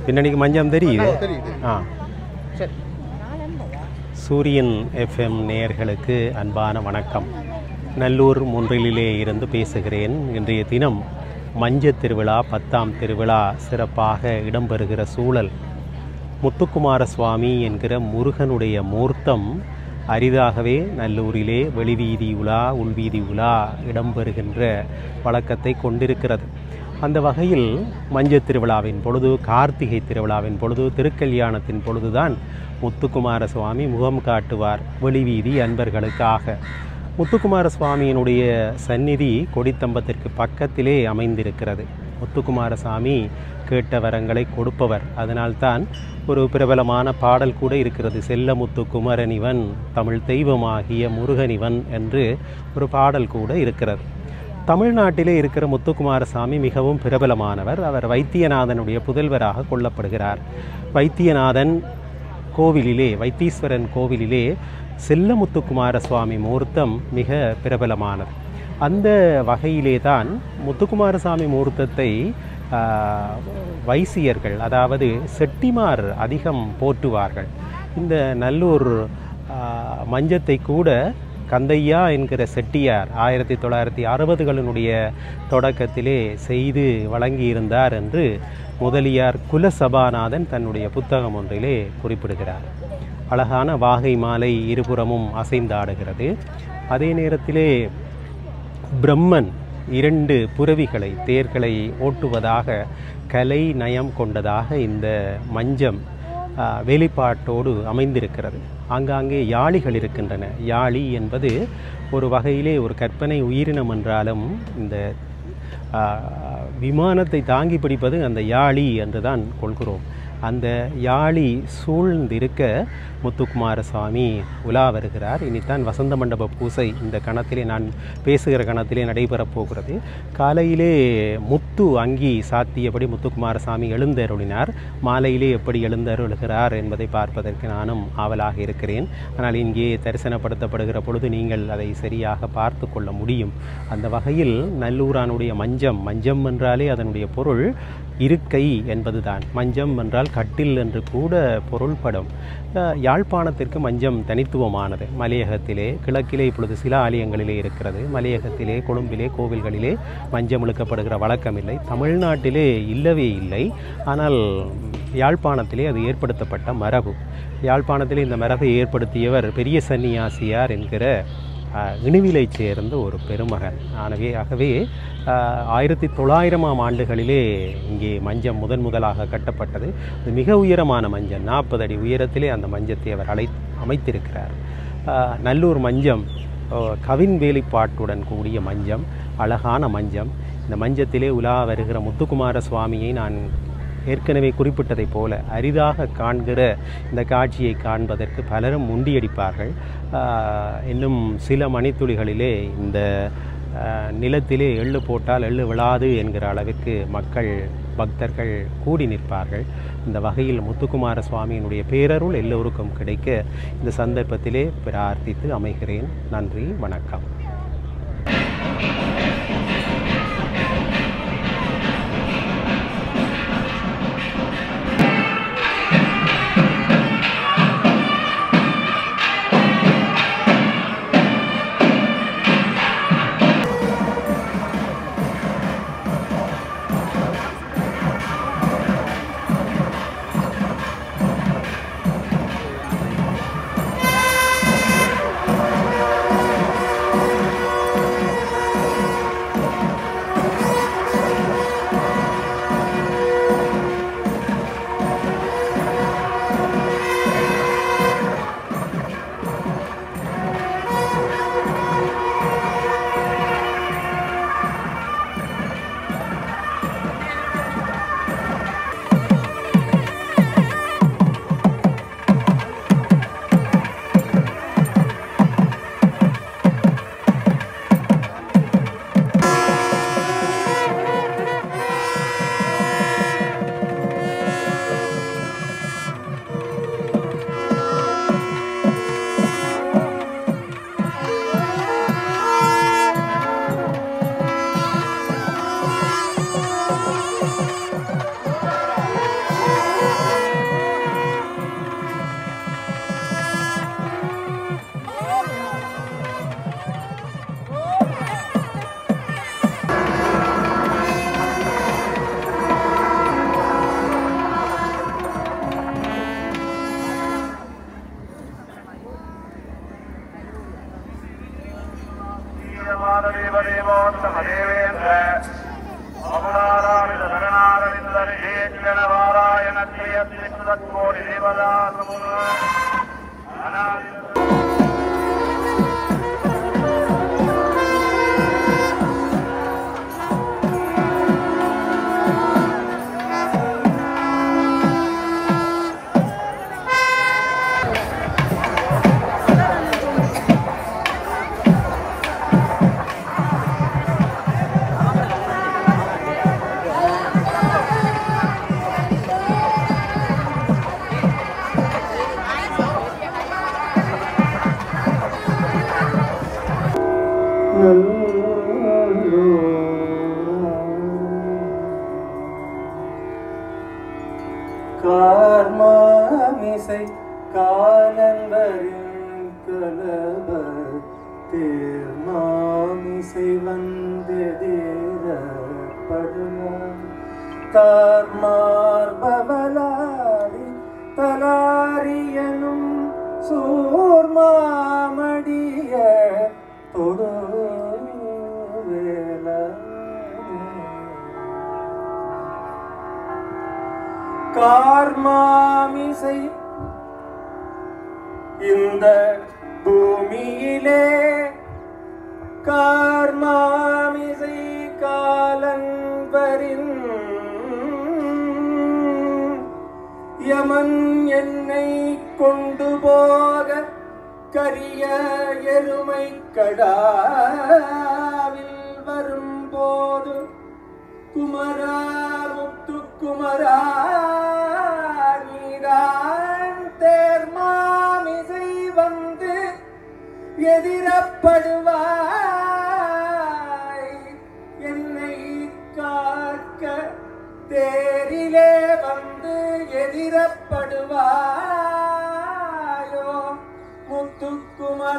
பின்னணிக்கு மஞ்சம் தெரியுது. சரி. சூரியன் எஃப்எம் நேயர்களுக்கு அன்பான வணக்கம். நல்லூர் முன்றிலே இருந்து பேசுகிறேன். இன்றைய தினம் மஞ்சத் திருவிழா, 10ஆம் திருவிழா சிறப்பாக இடம்பெறுகிற சூழல். முத்துக்குமார சுவாமி என்கிற முருகனுடைய மூர்த்தம் அரிதாகவே நல்லூரிலே வெளிவீதி உலா, உள்வீதி உலா இடம்பெறுகின்ற வழக்கத்தை கொண்டிருக்கிறது. அந்த வகையில் மஞ்சத் திருவிழாவின் பொழுது, கார்த்திகை திருவிழாவின் பொழுது, திருக்கல்யாணத்தின் பொழுதுதான் முத்துக்குமார சுவாமி முகம் காட்டுவார் வெளிவீதி அன்பர்களுக்காக. முத்துக்குமார சுவாமியினுடைய சந்நிதி கொடித்தம்பத்திற்கு பக்கத்திலே அமைந்திருக்கிறது. முத்துக்குமார சாமி கேட்ட வரங்களை கொடுப்பவர். அதனால்தான் ஒரு பிரபலமான பாடல் கூட இருக்கிறது. செல்ல முத்து குமரனிவன், தமிழ் தெய்வமாகிய முருகனிவன் என்று ஒரு பாடல் கூட இருக்கிறது. தமிழ்நாட்டிலே இருக்கிற முத்துக்குமார சாமி மிகவும் பிரபலமானவர். அவர் வைத்தியநாதனுடைய புதல்வராக கொள்ளப்படுகிறார். வைத்தியநாதன் கோவிலிலே, வைத்தீஸ்வரன் கோவிலிலே செல்ல முத்துக்குமார சுவாமி மூர்த்தம் மிக பிரபலமானது. அந்த வகையிலே தான் முத்துக்குமார சாமி மூர்த்தத்தை வைசியர்கள், அதாவது செட்டிமார் அதிகம் போற்றுவார்கள். இந்த நல்லூர் மஞ்சத்தை கூட கந்தையா என்கிற செட்டியார் 1960களினுடைய தொடக்கத்திலே செய்து வழங்கியிருந்தார் என்று முதலியார் குலசபாநாதன் தன்னுடைய புத்தகம் ஒன்றிலே குறிப்பிடுகிறார். அழகான வாகை மாலை இருபுறமும் அசைந்தாடுகிறது. அதே நேரத்திலே பிரம்மன் 2 புரவிகளை, தேர்களை ஓட்டுவதாக கலை நயம் கொண்டதாக இந்த மஞ்சம் வெளிப்பாட்டோடு அமைந்திருக்கிறது. ஆங்காங்கே யாழிகள் இருக்கின்றன. யாழி என்பது ஒரு வகையிலே ஒரு கற்பனை உயிரினம் என்றாலும் இந்த விமானத்தை தாங்கி பிடிப்பது அந்த யாழி என்று தான் கொள்கிறோம். அந்த யாழி சூழ்ந்திருக்க முத்துக்குமார சுவாமி உலா வருகிறார். இனித்தான் வசந்த மண்டப பூசை இந்த கணத்திலே, நான் பேசுகிற கணத்திலே நடைபெறப் போகிறது. காலையிலே முத்து அங்கி சாத்தியபடி முத்துக்குமார சாமி எழுந்தருளினார். மாலையிலே எப்படி எழுந்தருளுகிறார் என்பதை பார்ப்பதற்கு நானும் ஆவலாக இருக்கிறேன். ஆனால் இங்கே தரிசனப்படுத்தப்படுகிற பொழுது நீங்கள் அதை சரியாக பார்த்து கொள்ள முடியும். அந்த வகையில் நல்லூரானுடைய மஞ்சம், மஞ்சம் என்றாலே அதனுடைய பொருள் இருக்கை என்பதுதான். மஞ்சம் என்றால் கட்டில் என்று கூட பொருள்படும். யாழ்ப்பாணத்திற்கு மஞ்சம் தனித்துவமானது. மலையகத்திலே, கிழக்கிலே இப்பொழுது சில ஆலயங்களிலே இருக்கிறது. மலையகத்திலே, கொழும்பிலே, கோவில்களிலே மஞ்சம் இழுக்கப்படுகிற வழக்கமில்லை. தமிழ்நாட்டிலே இல்லவே இல்லை. ஆனால் யாழ்ப்பாணத்திலே அது ஏற்படுத்தப்பட்ட மரபு. யாழ்ப்பாணத்திலே இந்த மரபை ஏற்படுத்தியவர் பெரிய சன்னியாசியார் என்கிற இணுவிலை சேர்ந்த ஒரு பெருமகன். ஆகவே 1900ஆம் ஆண்டுகளிலே இங்கே மஞ்சம் முதலாக கட்டப்பட்டது. அது மிக உயரமான மஞ்சம், 40 அடி உயரத்திலே அந்த மஞ்சத்தை அவர் அமைத்திருக்கிறார். நல்லூர் மஞ்சம் கவின் வேலிப்பாட்டுடன் கூடிய மஞ்சம், அழகான மஞ்சம். இந்த மஞ்சத்திலே உலா வருகிற முத்துக்குமார சுவாமியை நான் ஏற்கனவே குறிப்பிட்டதைப் போல அரிதாக காண்கிற இந்த காட்சியை காண்பதற்கு பலரும் முண்டியடிப்பார்கள். இன்னும் சில மணித்துளிகளிலே இந்த நிலத்திலே எள்ளு போட்டால் எள்ளு விழாது என்கிற அளவிற்கு மக்கள், பக்தர்கள் கூடி நிற்பார்கள். இந்த வகையில் முத்துக்குமார சுவாமியினுடைய பேரருள் எல்லோருக்கும் கிடைக்க இந்த சந்தர்ப்பத்திலே பிரார்த்தித்து அமைகிறேன். நன்றி, வணக்கம். தேவதேவோத்தமதேவேந்திர அவதாராவித நரணாரவிந்தரிஷேக்கணவாராயணத்ரியத்ரிசுதத்கோடி தேவதாசமுன அநாதி கார்மாமிசை காலந்தரின் கலப தேர்மாமிசை வந்தெதிரப்படுமாம் தார்மார்பவலாரி தலாரியனும் சூர்மாமடிய தொடுவேல கார்மாமிசை இந்த பூமியிலே கார்மாமிசை காலன்பரின் யமன் என்னை கொண்டு போக கரிய எருமை கடாவில் வரும்போது குமரா முத்து குமரா நீதான் தேர்மாமிசை வந்து எதிரப்படுவாய் என்னை காக்க தேரிலே வந்து எதிரப்படுவாயோ முத்துக்குமரா